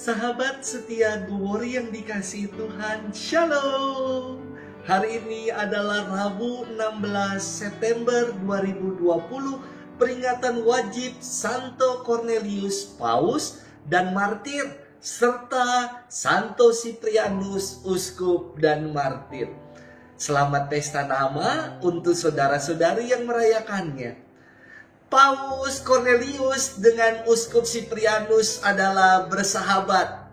Sahabat setia Gumori yang dikasihi Tuhan, Shalom. Hari ini adalah Rabu 16 September 2020, peringatan wajib Santo Cornelius Paus dan Martir, serta Santo Siprianus Uskup dan Martir. Selamat pesta nama untuk saudara-saudari yang merayakannya. Paus Cornelius dengan Uskup Siprianus adalah bersahabat.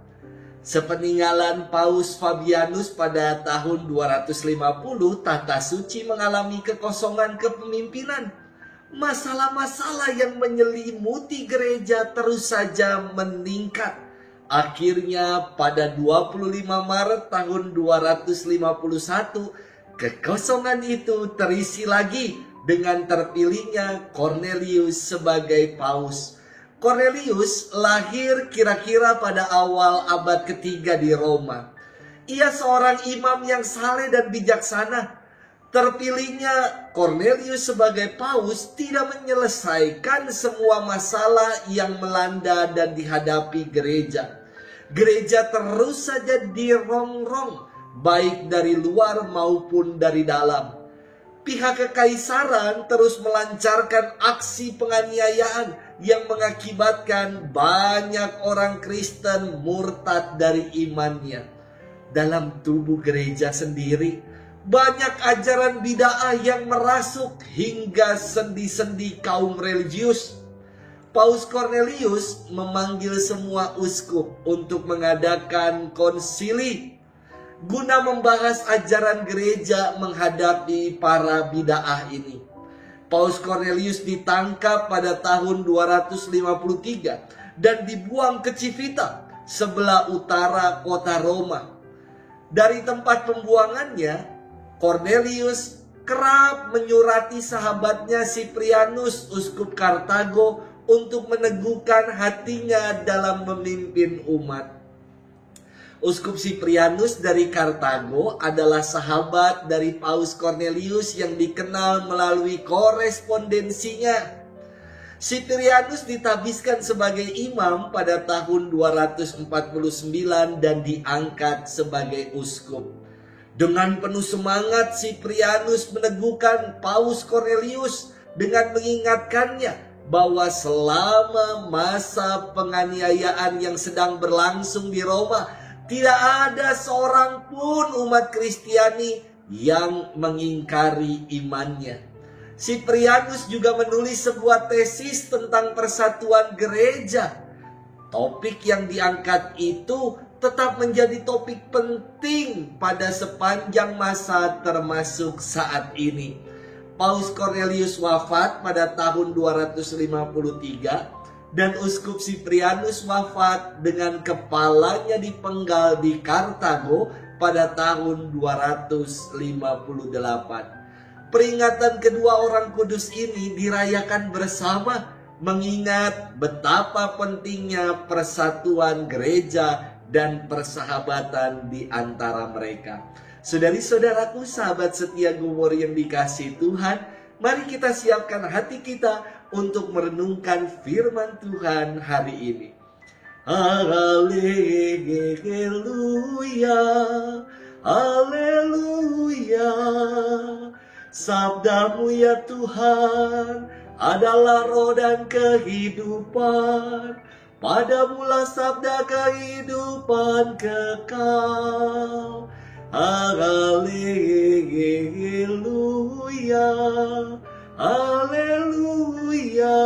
Sepeninggalan Paus Fabianus pada tahun 250, tata suci mengalami kekosongan kepemimpinan. Masalah-masalah yang menyelimuti gereja terus saja meningkat. Akhirnya pada 25 Maret tahun 251, kekosongan itu terisi lagi dengan terpilihnya Cornelius sebagai paus. Cornelius lahir kira-kira pada awal abad ketiga di Roma. Ia seorang imam yang saleh dan bijaksana. Terpilihnya Cornelius sebagai paus tidak menyelesaikan semua masalah yang melanda dan dihadapi gereja. Gereja terus saja dirongrong, baik dari luar maupun dari dalam. Pihak kekaisaran terus melancarkan aksi penganiayaan yang mengakibatkan banyak orang Kristen murtad dari imannya. Dalam tubuh gereja sendiri, banyak ajaran bid'ah yang merasuk hingga sendi-sendi kaum religius. Paus Cornelius memanggil semua uskup untuk mengadakan konsili guna membahas ajaran gereja menghadapi para bid'ah ini. Paus Cornelius ditangkap pada tahun 253 dan dibuang ke Civita, sebelah utara kota Roma. Dari tempat pembuangannya, Cornelius kerap menyurati sahabatnya Siprianus, uskup Kartago, untuk meneguhkan hatinya dalam memimpin umat. Uskup Siprianus dari Kartago adalah sahabat dari Paus Cornelius yang dikenal melalui korespondensinya. Siprianus ditabiskan sebagai imam pada tahun 249 dan diangkat sebagai uskup. Dengan penuh semangat, Siprianus meneguhkan Paus Cornelius dengan mengingatkannya bahwa selama masa penganiayaan yang sedang berlangsung di Roma, tidak ada seorang pun umat Kristiani yang mengingkari imannya. Siprianus juga menulis sebuah tesis tentang persatuan gereja. Topik yang diangkat itu tetap menjadi topik penting pada sepanjang masa termasuk saat ini. Paus Cornelius wafat pada tahun 253 dan Uskup Siprianus wafat dengan kepalanya dipenggal di Kartago pada tahun 258. Peringatan kedua orang kudus ini dirayakan bersama, mengingat betapa pentingnya persatuan gereja dan persahabatan di antara mereka. Saudari-saudaraku, sahabat setia Gumori yang dikasihi Tuhan, mari kita siapkan hati kita untuk merenungkan firman Tuhan hari ini. Haleluya, haleluya. Sabdamu ya Tuhan adalah roh dan kehidupan. Padamulah sabda kehidupan kekal. Haleluya, haleluya.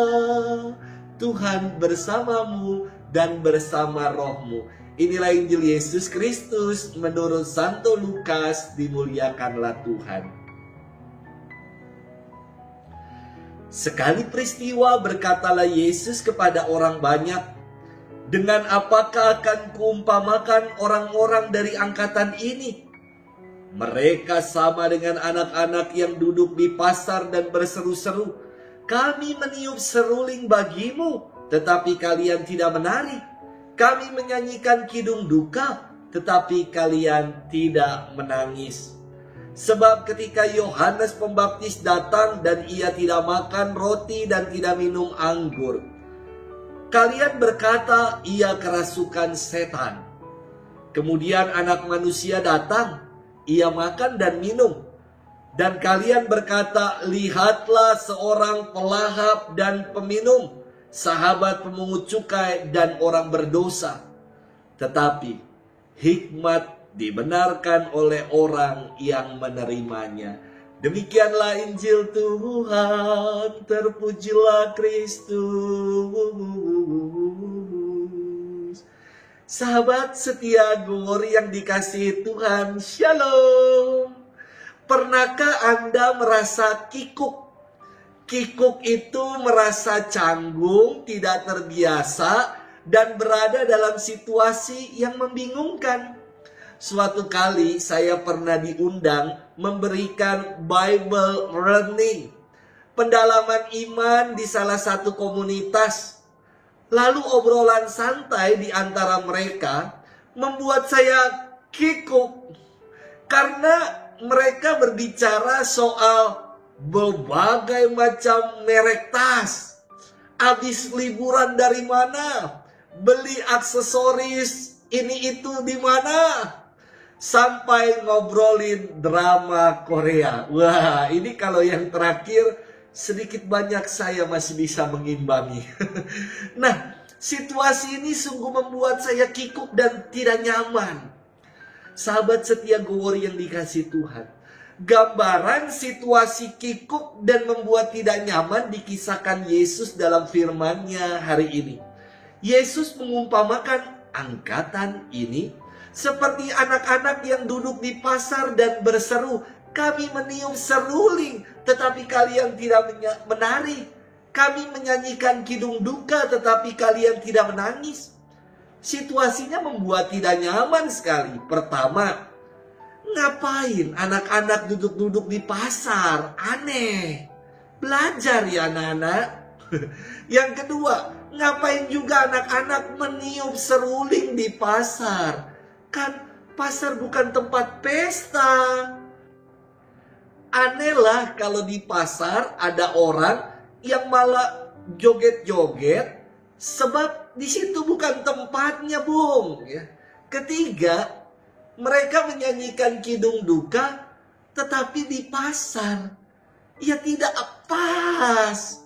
Tuhan bersamamu dan bersama rohmu. Inilah Injil Yesus Kristus menurut Santo Lukas. Dimuliakanlah Tuhan. Sekali peristiwa berkatalah Yesus kepada orang banyak, "Dengan apakah akan kuumpamakan orang-orang dari angkatan ini? Mereka sama dengan anak-anak yang duduk di pasar dan berseru-seru, 'Kami meniup seruling bagimu, tetapi kalian tidak menari. Kami menyanyikan kidung duka, tetapi kalian tidak menangis.' Sebab ketika Yohanes Pembaptis datang dan ia tidak makan roti dan tidak minum anggur, Kalian berkata, ia kerasukan setan. Kemudian anak manusia datang, ia makan dan minum. Dan kalian berkata, lihatlah seorang pelahap dan peminum, sahabat pemungut cukai dan orang berdosa. Tetapi hikmat dibenarkan oleh orang yang menerimanya. Demikianlah Injil Tuhan, terpujilah Kristus. Sahabat setia Gowori yang dikasihi Tuhan, Shalom. Pernahkah Anda merasa kikuk? Kikuk itu merasa canggung, tidak terbiasa, dan berada dalam situasi yang membingungkan. Suatu kali saya pernah diundang memberikan Bible learning, pendalaman iman di salah satu komunitas. Lalu obrolan santai di antara mereka membuat saya kikuk karena mereka berbicara soal berbagai macam merek tas. Habis liburan dari mana? Beli aksesoris ini itu di mana? Sampai ngobrolin drama Korea. Wah, ini kalau yang terakhir sedikit banyak saya masih bisa mengimbangi. Nah, situasi ini sungguh membuat saya kikuk dan tidak nyaman. Sahabat setia Gowori yang dikasihi Tuhan, gambaran situasi kikuk dan membuat tidak nyaman dikisahkan Yesus dalam firman-Nya hari ini. Yesus mengumpamakan angkatan ini seperti anak-anak yang duduk di pasar dan berseru, kami meniup seruling, tetapi kalian tidak menari. Kami menyanyikan kidung duka, tetapi kalian tidak menangis. Situasinya membuat tidak nyaman sekali. Pertama, ngapain anak-anak duduk-duduk di pasar? Aneh. Belajar ya anak-anak. Yang kedua, ngapain juga anak-anak meniup seruling di pasar? Kan pasar bukan tempat pesta. Aneh lah kalau di pasar ada orang yang malah joget-joget sebab di situ bukan tempatnya, Bung. Ketiga, mereka menyanyikan kidung duka tetapi di pasar. Ya tidak pas.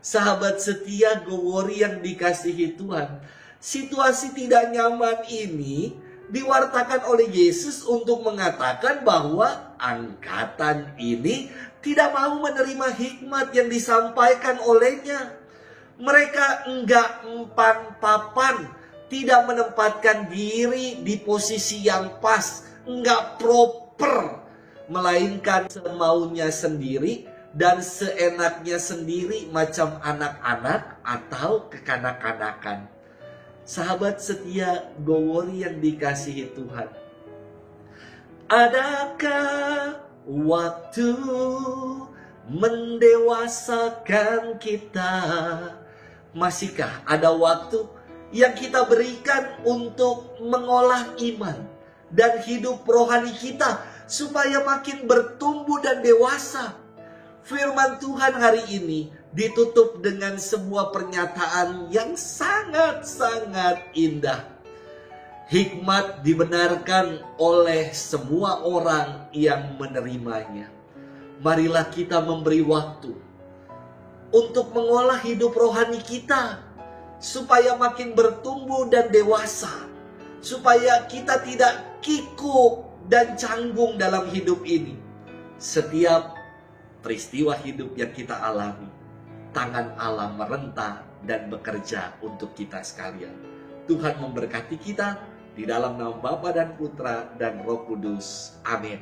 Sahabat setia Gowori yang dikasihi Tuhan, situasi tidak nyaman ini diwartakan oleh Yesus untuk mengatakan bahwa angkatan ini tidak mau menerima hikmat yang disampaikan olehnya. Mereka enggak empan-papan, tidak menempatkan diri di posisi yang pas, enggak proper, melainkan semaunya sendiri dan seenaknya sendiri macam anak-anak atau kekanak-kanakan. Sahabat setia Gowori yang dikasihi Tuhan, adakah waktu mendewasakan kita? Masihkah ada waktu yang kita berikan untuk mengolah iman dan hidup rohani kita supaya makin bertumbuh dan dewasa? Firman Tuhan hari ini ditutup dengan sebuah pernyataan yang sangat-sangat indah. Hikmat dibenarkan oleh semua orang yang menerimanya. Marilah kita memberi waktu untuk mengolah hidup rohani kita supaya makin bertumbuh dan dewasa, supaya kita tidak kikuk dan canggung dalam hidup ini. Setiap peristiwa hidup yang kita alami, tangan Allah merentah dan bekerja untuk kita sekalian. Tuhan memberkati kita di dalam nama Bapa dan Putra dan Roh Kudus. Amin.